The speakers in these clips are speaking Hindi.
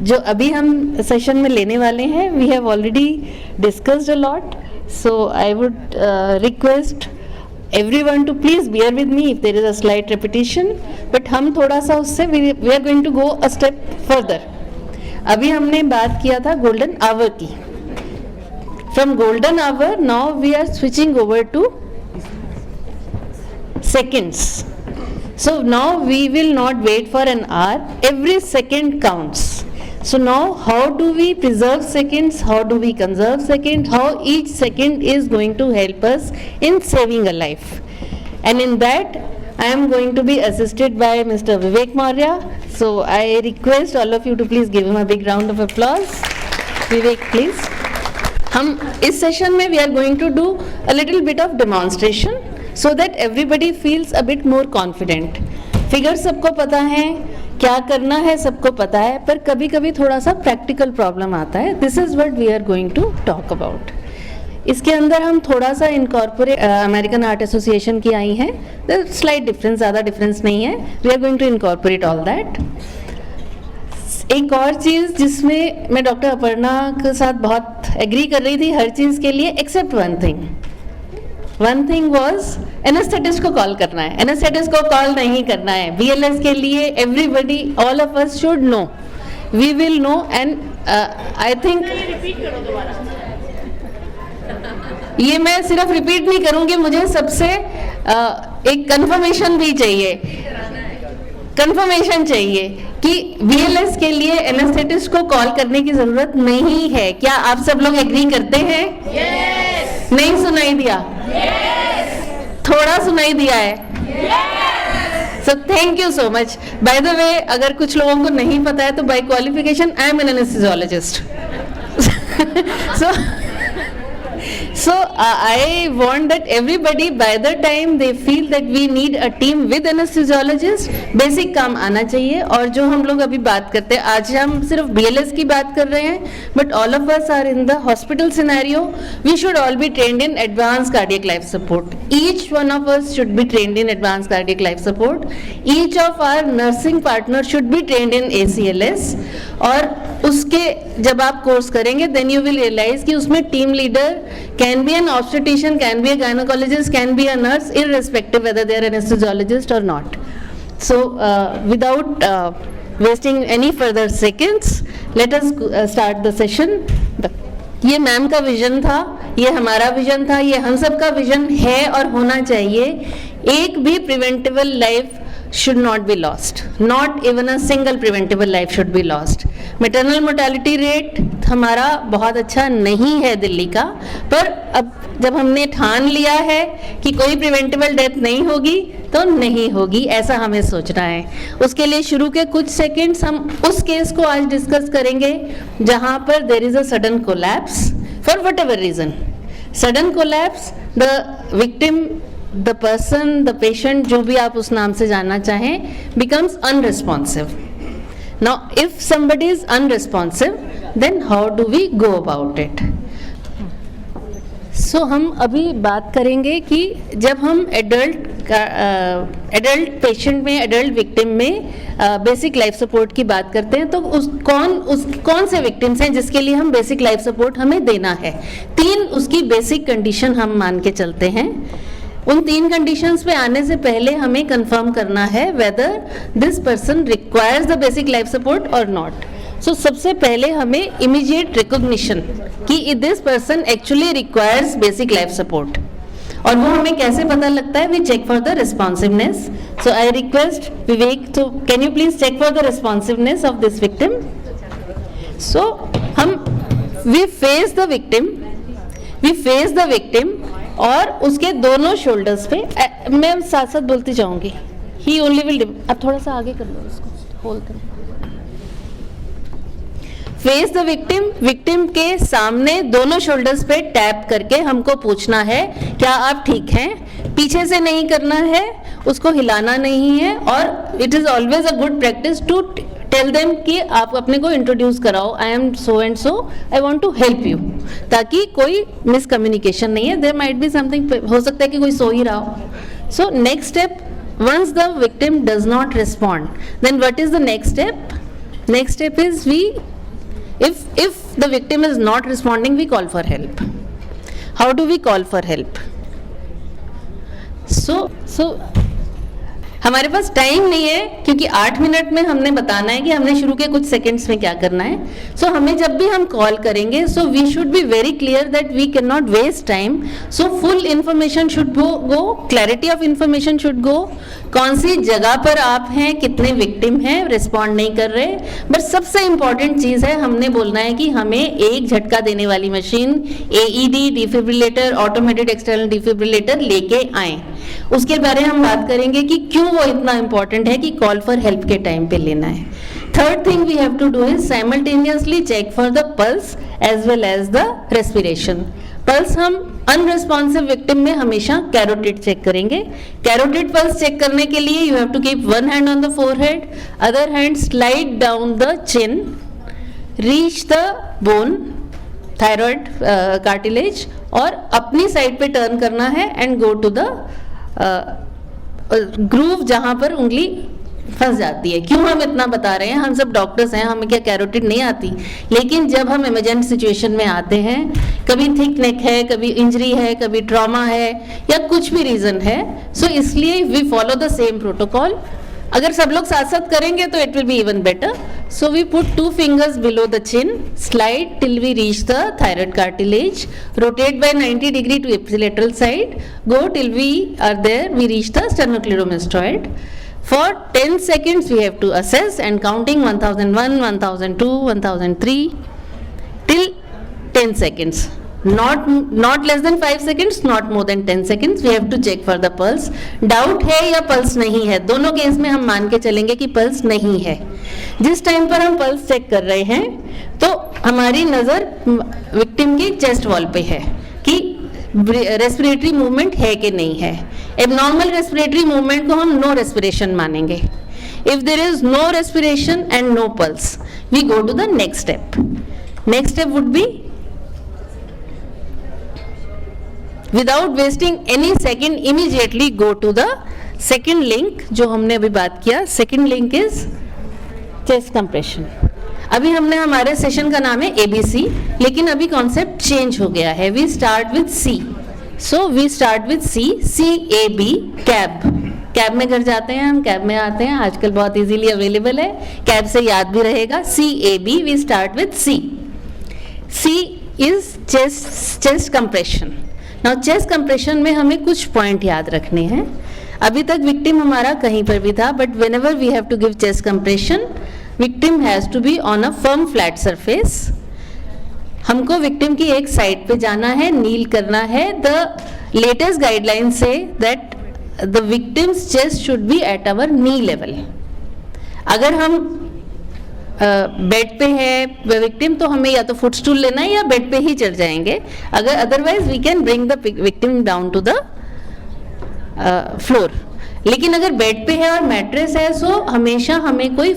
जो अभी हम सेशन में लेने वाले हैं, we have already discussed a lot, so I would request everyone to please bear with me if there is a slight repetition, but हम थोड़ा सा उससे we are going to go a step further. अभी हमने बात किया था golden hour की. From golden hour now we are switching over to seconds. So now we will not wait for an hour. Every second counts. So now how do we preserve seconds? How do we conserve seconds? How each second is going to help us in saving a life? And in that I am going to be assisted by Mr. Vivek Maurya. So I request all of you to please give him a big round of applause. Vivek, please. हम इस सेशन में we are going to do a little bit of demonstration so that everybody feels a bit more confident. Figure सबको पता है, क्या करना है सबको पता है, पर कभी कभी थोड़ा सा प्रैक्टिकल प्रॉब्लम आता है. This is what we are going to talk about. इसके अंदर हम थोड़ा सा इनकॉर्पोरेट अमेरिकन हार्ट एसोसिएशन की आई हैं. स्लाइट डिफरेंस, ज़्यादा डिफरेंस नहीं है. We are going to incorporate all that. एक और चीज़ जिसमें मैं डॉक्टर अपर्णा के साथ बहुत एग्री कर रही थी हर चीज़ के लिए except one thing was anaesthetist को कॉल करना है. एनेस्थेटिस्ट को कॉल नहीं करना है. BLS के लिए everybody, all of us should know, we will know. And I think ये मैं सिर्फ रिपीट नहीं करूंगी, मुझे सबसे एक कंफर्मेशन भी चाहिए, कंफर्मेशन चाहिए कि BLS के लिए एनेस्थेटिस्ट को कॉल करने की जरूरत नहीं है. क्या आप सब लोग एग्री करते हैं? yes. नहीं सुनाई दिया? yes. थोड़ा सुनाई दिया है? So thank you so much. By the way, अगर कुछ लोगों को नहीं पता है तो by qualification I am an anaesthesiologist. So I want that everybody by the time they feel that we need a team with anesthesiologist, basic काम आना चाहिए. और जो हम लोग अभी बात करते हैं, आज हम सिर्फ BLS की बात कर रहे हैं, but all of us are in the hospital scenario. We should all be trained in advanced cardiac life support. Each one of us should be trained in advanced cardiac life support. Each of our nursing partners should be trained in ACLS. और उसके जब आप कोर्स करेंगे then you will realize कि उसमें team leader can be an obstetrician, can be a gynecologist, can be a nurse, irrespective whether they are an anesthesiologist or not. So without wasting any further seconds, let us start the session. ये मैम का विजन था, ये हमारा विजन था, ये हम सब का विजन है और होना चाहिए. एक भी preventable life should not be lost. Not even a single preventable life should be lost. Maternal mortality rate हमारा बहुत अच्छा नहीं है दिल्ली का, पर अब जब हमने ठान लिया है कि कोई प्रिवेंटेबल डेथ नहीं होगी तो नहीं होगी, ऐसा हमें सोचना है. उसके लिए शुरू के कुछ सेकंड्स हम उस केस को आज डिस्कस करेंगे जहाँ पर there is a sudden collapse for whatever reason. Sudden collapse, the victim, the person, the patient, जो भी आप उस नाम से जानना चाहें, becomes unresponsive. Now if somebody is unresponsive, then how do we go about it? So हम अभी बात करेंगे कि जब हम एडल्ट पेशेंट में, एडल्ट विक्टिम में बेसिक लाइफ सपोर्ट की बात करते हैं तो कौन से विक्टिम्स हैं जिसके लिए हम बेसिक लाइफ सपोर्ट हमें देना है. 3 उसकी बेसिक कंडीशन हम मान के चलते हैं. उन 3 कंडीशंस पे आने से पहले हमें कंफर्म करना है whether this person requires the basic life support or not. So सबसे पहले हमें immediate recognition कि this person actually requires basic life support. और वो हमें कैसे पता लगता है? We check for the responsiveness. So I request Vivek to can you please check for the responsiveness of this victim. So we face the victim और उसके दोनों शोल्डर्स पे, मैं साथ साथ बोलती जाऊंगी. ही ओनली विल, अब थोड़ा सा आगे कर लो इसको, होल्ड कर. फेस द विक्टिम, विक्टिम के सामने दोनों शोल्डर्स पे टैप करके हमको पूछना है क्या आप ठीक हैं. पीछे से नहीं करना है, उसको हिलाना नहीं है. और it is always a good practice to tell them कि आप अपने को इंट्रोड्यूस कराओ, I am so and so, I want to help you, ताकि कोई मिसकम्युनिकेशन नहीं है. देयर माइट बी समथिंग, हो सकता है कि कोई सो ही रहा हो. So next step, once the victim does not respond, then what is the next step? Next step is we If the victim is not responding, we call for help. How do we call for help? So हमारे पास टाइम नहीं है, क्योंकि 8 मिनट में हमने बताना है कि हमने शुरू के कुछ सेकंड्स में क्या करना है. सो हमें जब भी हम कॉल करेंगे, so we should be very clear that we can not waste time. So full information should go, clarity of information should go. कौन सी जगह पर आप हैं, कितने विक्टिम हैं, रिस्पॉन्ड नहीं कर रहे. बट सबसे इंपॉर्टेंट चीज है, हमने बोलना है कि हमें एक झटका देने वाली machine, AED, defibrillator, automated external defibrillator लेके आए. उसके बारे में हम बात करेंगे कि क्यों वो इतना इंपॉर्टेंट है कि कॉल फॉर हेल्प के टाइम पे लेना है. Third thing we have to do is simultaneously check for the pulse as well as the respiration. Pulse हम अनरिस्पॉन्सिव विक्टिम में हमेशा कैरोटिड चेक करेंगे. कैरोटिड पल्स चेक करने के लिए you have to keep one hand on the forehead, other hand slide down the chin, reach the bone, thyroid cartilage, और अपनी साइड पे टर्न करना है and go to the groove जहां पर उंगली फंस जाती है. क्यों हम इतना बता रहे हैं? हम सब डॉक्टर्स हैं, हमें क्या कैरोटिड नहीं आती? लेकिन जब हम इमरजेंट सिचुएशन में आते हैं, कभी थिक नेक है, कभी इंजरी है, कभी ट्रॉमा है, या कुछ भी रीजन है, सो इसलिए we follow the same protocol. अगर सब लोग साथ साथ करेंगे तो it will be even better. So we put 2 fingers below the chin, slide till we reach the thyroid cartilage, rotate by 90 degree to ipsilateral side, go till we are there, we reach the sternocleidomastoid. For 10 seconds we have to assess and counting 1001, 1002, 1003 till 10 seconds. Not less than 5 seconds, not more than 10 seconds. We have to check for the pulse. Doubt है या पल्स नहीं है, दोनों केस में हम मान के चलेंगे कि पल्स नहीं है. जिस टाइम पर हम पल्स चेक कर रहे हैं तो हमारी नज़र विक्टिम की चेस्ट वॉल पे है कि रेस्पिरेटरी मूवमेंट है कि नहीं है. एबनॉर्मल रेस्पिरेटरी मूवमेंट को हम नो रेस्पिरेशन मानेंगे. If there is no respiration and no pulse, we go to the next step. Next step would be, without wasting any second, immediately go to the second link जो हमने अभी बात किया. second link is chest compression. अभी हमने हमारे सेशन का नाम है ABC, लेकिन अभी कॉन्सेप्ट चेंज हो गया है. we start with C. so we start with CAB, cab. Cab में घर जाते हैं हम, कैब में आते हैं, आजकल बहुत इजीली अवेलेबल है, कैब से याद भी रहेगा. CAB, we start with C. C is chest compression. Now chest compression में हमें कुछ पॉइंट याद रखने हैं. अभी तक विक्टिम हमारा कहीं पर भी था, but whenever we have to give chest compression, victim has to be on a firm flat surface. हमको विक्टिम की एक साइड पे जाना है, नील करना है. द लेटेस्ट गाइडलाइन से that the victim's chest should be at our knee level. अगर हम बेड पे है विक्टिम तो हमें या तो फुटस्टूल लेना है या बेड पे ही चढ़ जाएंगे. अगर otherwise we can bring the victim down to the floor. लेकिन अगर बेड पे है और मैट्रेस है, सो हमेशा हमें कोई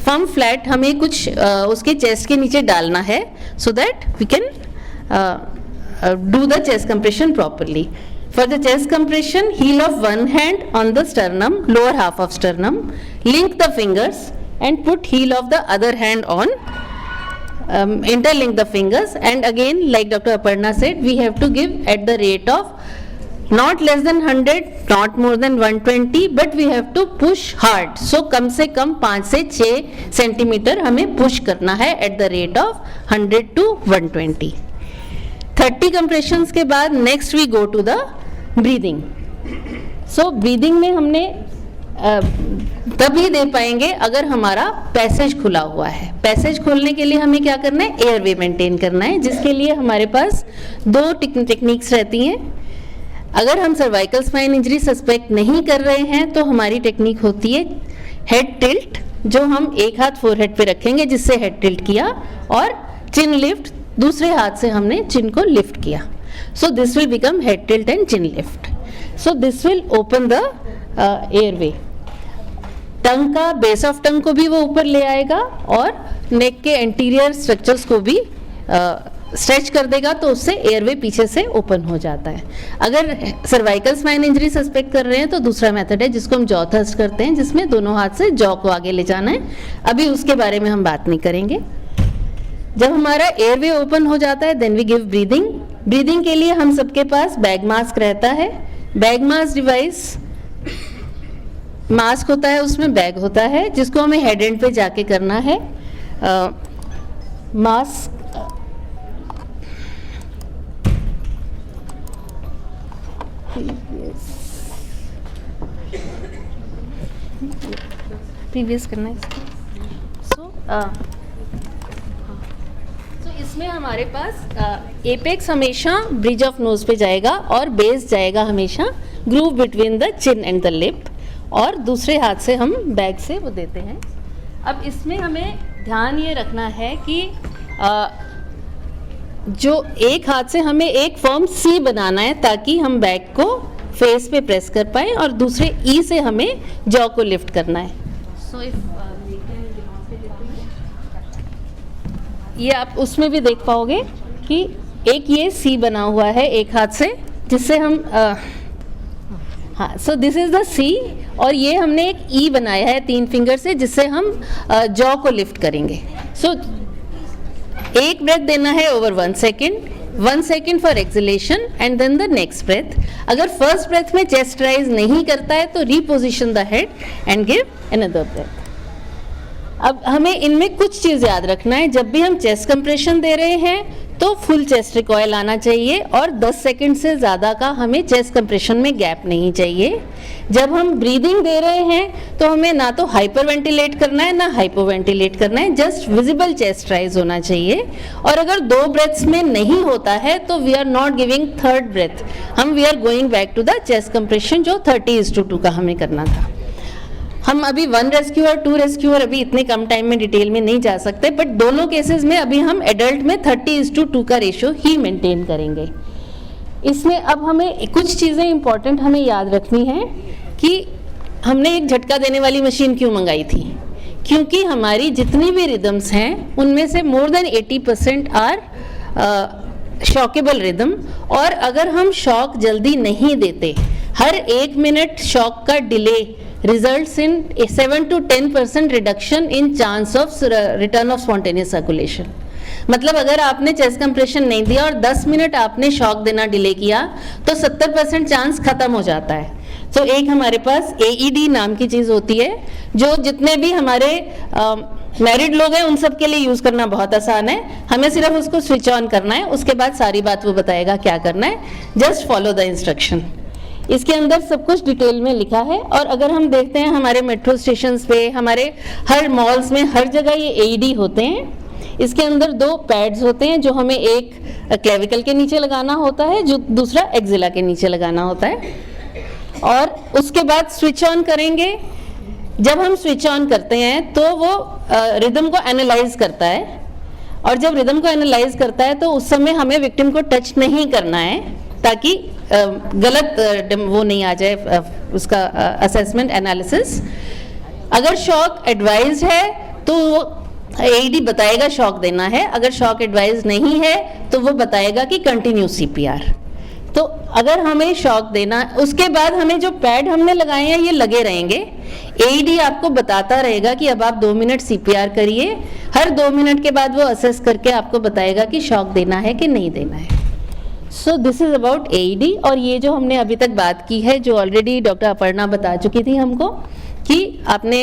फर्म फ्लैट हमें कुछ उसके चेस्ट के नीचे डालना है, so that we can do the chest compression properly. For the chest compression, heel of one hand on the sternum, lower half of sternum, link the fingers and put heel of the other hand on, interlink the fingers, and again like Dr. Aparna said, we have to give at the rate of not less than 100, not more than 120, but we have to push hard. So कम से कम 5 से 6 सेंटीमीटर हमें पुश करना है at the rate of 100 to 120. 30 compressions के बाद next we go to the breathing. So breathing में हमने तभी दे पाएंगे अगर हमारा पैसेज खुला हुआ है. पैसेज खोलने के लिए हमें क्या करना है? एयरवे मेंटेन करना है, जिसके लिए हमारे पास 2 टेक्निक्स रहती हैं. अगर हम सर्वाइकल स्पाइन इंजरी सस्पेक्ट नहीं कर रहे हैं तो हमारी टेक्निक होती है हेड टिल्ट, जो हम एक हाथ फोरहेड पे रखेंगे जिससे हेड टिल्ट किया, और चिन लिफ्ट, दूसरे हाथ से हमने चिन को लिफ्ट किया. So this will become head tilt and chin lift. So this will open the airway. Tongue का, बेस ऑफ टंग को भी वो ऊपर ले आएगा और नेक के एंटीरियर स्ट्रक्चर्स को भी स्ट्रेच कर देगा तो उससे एयरवे पीछे से ओपन हो जाता है। अगर सर्वाइकल स्पाइन इंजरी सस्पेक्ट कर रहे हैं तो दूसरा मेथड है जिसको हम जॉ थ्रस्ट करते हैं, जिसमें दोनों हाथ से जॉ को आगे ले जाना है। अभी उसके बारे में हम बात नहीं करेंगे। जब हमारा एयरवे ओपन हो जाता है then we give breathing. Breathing के लिए हम सबके पास बैग मास्क रहता है। बैग मास्क डिवाइस मास्क होता है, उसमें बैग होता है जिसको हमें हेड एंड पे जाके करना है। मास्क प्रीवियस करना है इसको। सो इसमें हमारे पास एपेक्स हमेशा ब्रिज ऑफ नोज पे जाएगा और बेस जाएगा हमेशा groove between the chin and the lip, और दूसरे हाथ से हम बैक से वो देते हैं। अब इसमें हमें ध्यान ये रखना है कि जो एक हाथ से हमें एक फर्म सी बनाना है ताकि हम बैक को फेस पे प्रेस कर पाए, और दूसरे ई से हमें जॉ को लिफ्ट करना है। सो ये आप उसमें भी देख पाओगे कि एक ये सी बना हुआ है एक हाथ से जिससे हम हाँ, सो दिस इज द सी, और ये हमने एक ई बनाया है 3 फिंगर से जिससे हम जॉ को लिफ्ट करेंगे। सो एक ब्रेथ देना है over 1 second, 1 second for exhalation and then the next breath. अगर फर्स्ट ब्रेथ में चेस्ट राइज नहीं करता है तो reposition the head and give another breath. अब हमें इनमें कुछ चीज़ याद रखना है। जब भी हम चेस्ट कंप्रेशन दे रहे हैं तो फुल चेस्ट रिकॉयल आना चाहिए, और 10 सेकंड से ज़्यादा का हमें चेस्ट कंप्रेशन में गैप नहीं चाहिए। जब हम ब्रीदिंग दे रहे हैं तो हमें ना तो हाइपर वेंटिलेट करना है ना हाइपो वेंटिलेट करना है, जस्ट विजिबल चेस्ट राइज होना चाहिए। और अगर 2 ब्रेथ्स में नहीं होता है तो we are not giving third breath, we are going back to the chest compression जो 30:2 का हमें करना था। हम अभी 1 रेस्क्यूअर 2 रेस्क्यूअर अभी इतने कम टाइम में डिटेल में नहीं जा सकते, बट दोनों केसेस में अभी हम एडल्ट में 30:2 का रेशियो ही मेंटेन करेंगे। इसमें अब हमें कुछ चीज़ें इंपॉर्टेंट हमें याद रखनी है कि हमने एक झटका देने वाली मशीन क्यों मंगाई थी, क्योंकि हमारी जितनी भी रिदम्स हैं उनमें से more than 80% are shockable rhythm, और अगर हम शॉक जल्दी नहीं देते, हर 1 मिनट शॉक का delay results in a 7 to 10% reduction in chance of return of spontaneous circulation। मतलब अगर आपने चेस्ट कंप्रेशन नहीं दिया और 10 मिनट आपने शॉक देना डिले किया तो 70% चांस खत्म हो जाता है। तो एक हमारे पास AED नाम की चीज़ होती है जो जितने भी हमारे मैरिड लोग हैं उन सब के लिए यूज़ करना बहुत आसान है। हमें सिर्फ उसको स्विच ऑन करना है, उसके बाद सारी बात वो बताएगा क्या करना है, जस्ट फॉलो द इंस्ट्रक्शन। इसके अंदर सब कुछ डिटेल में लिखा है। और अगर हम देखते हैं हमारे मेट्रो स्टेशंस पे, हमारे हर मॉल्स में, हर जगह ये AED होते हैं। इसके अंदर 2 पैड्स होते हैं जो हमें एक क्लेविकल के नीचे लगाना होता है, जो दूसरा एक्सिला के नीचे लगाना होता है, और उसके बाद स्विच ऑन करेंगे। जब हम स्विच ऑन करते हैं तो वो रिदम को एनालाइज करता है, और जब रिदम को एनालाइज करता है तो उस समय हमें विक्टिम को टच नहीं करना है ताकि गलत वो नहीं आ जाए उसका असेसमेंट एनालिसिस। अगर शॉक एडवाइज है तो वो AED बताएगा शॉक देना है, अगर शॉक एडवाइज नहीं है तो वो बताएगा कि कंटिन्यू CPR। तो अगर हमें शॉक देना, उसके बाद हमें जो पैड हमने लगाए हैं ये लगे रहेंगे। AED आपको बताता रहेगा कि अब आप 2 मिनट CPR करिए, हर 2 मिनट के बाद वो असेस करके आपको बताएगा कि शॉक देना है कि नहीं देना है। So this is about AED। और ये जो हमने अभी तक बात की है, जो ऑलरेडी डॉक्टर अपर्णा बता चुकी थी हमको, कि आपने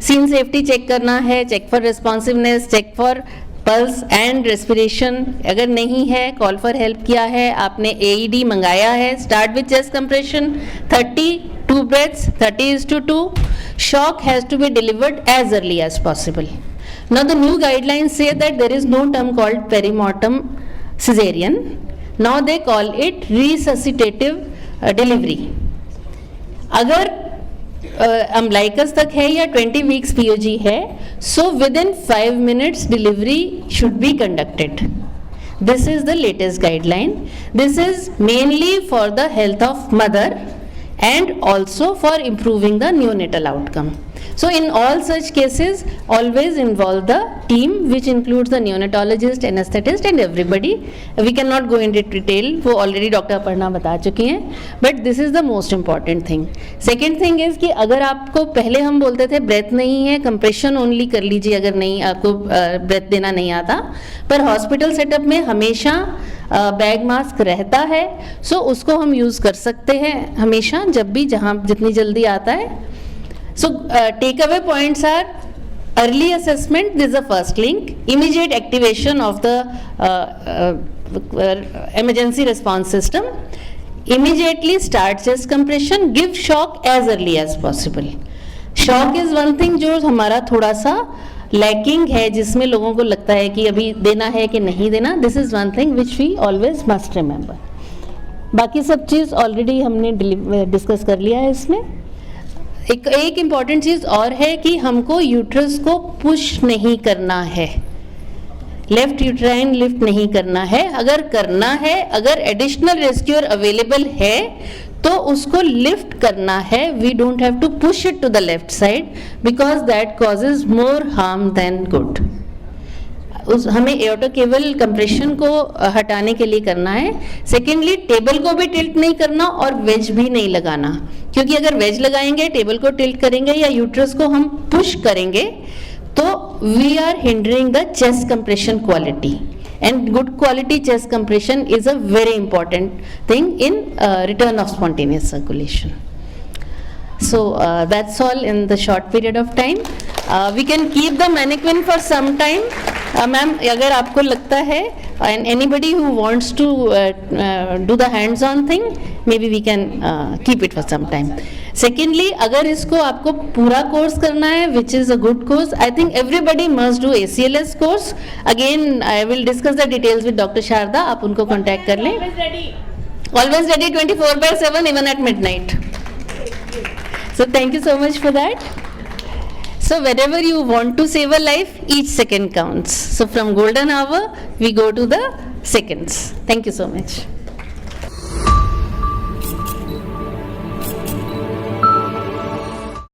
सीन सेफ्टी चेक करना है, check for responsiveness, check for pulse and respiration. अगर नहीं है, कॉल फॉर हेल्प किया है, आपने AED मंगाया है, start with chest compression, 32 breaths, 30:2। Shock has to be delivered as early as possible. Now the new guidelines से that there is no term called perimortem cesarean, now they call it resuscitative delivery। अगर अम्बलाइकस तक है या 20 वीक्स POG है, so within 5 minutes delivery should be conducted। This is the latest guideline। This is mainly for the health of mother and also for improving the neonatal outcome। So in all such cases, always involve the team, which includes the neonatologist, anesthetist and everybody. We cannot go into detail, वो already डॉक्टर अपर्णा बता चुकी हैं, but this is the most important thing. Second thing is कि अगर आपको पहले हम बोलते थे ब्रेथ नहीं है, कंप्रेशन ओनली कर लीजिए अगर नहीं आपको ब्रेथ देना नहीं आता, पर हॉस्पिटल सेटअप में हमेशा बैग मास्क रहता है, सो उसको हम यूज़ कर सकते हैं हमेशा जब भी जहाँ जितनी जल्दी आता है. So takeaway points are early assessment, this is the first link, immediate activation of the emergency response system, immediately start chest compression, give shock as early as possible. Shock is one thing जो हमारा थोड़ा सा lacking है, जिसमें लोगों को लगता है कि अभी देना है कि नहीं देना. This is one thing which we always must remember. बाकी सब चीज़ ऑलरेडी हमने डिस्कस कर लिया है इसमें. एक इम्पॉर्टेंट चीज़ और है कि हमको यूट्रस को पुश नहीं करना है, लेफ्ट यूट्राइन लिफ्ट नहीं करना है. अगर करना है, अगर एडिशनल रेस्क्यूअर अवेलेबल है तो उसको लिफ्ट करना है. We don't have to push it to the left side because that causes more harm than good. हमें एओर्टा केवल कंप्रेशन को हटाने के लिए करना है. सेकेंडली, टेबल को भी टिल्ट नहीं करना और वेज भी नहीं लगाना, क्योंकि अगर वेज लगाएंगे, टेबल को टिल्ट करेंगे या यूट्रस को हम पुश करेंगे तो we are hindering the chest compression quality. And good quality chest compression is a very important thing in return of spontaneous circulation. So that's all in the short period of time. We can keep the mannequin for some time. Ma'am, अगर आपको लगता है and anybody who wants to do the hands-on thing, maybe we can keep it for some time. Secondly, अगर इसको आपको पूरा कोर्स करना है, which is a good course, I think everybody must do ACLS course. Again, I will discuss the details with Dr. Sharda. आप उनको contact कर लें. Always ready 24/7 even at midnight. So thank you so much for that. So wherever you want to save a life, each second counts. So from golden hour, we go to the seconds. Thank you so much.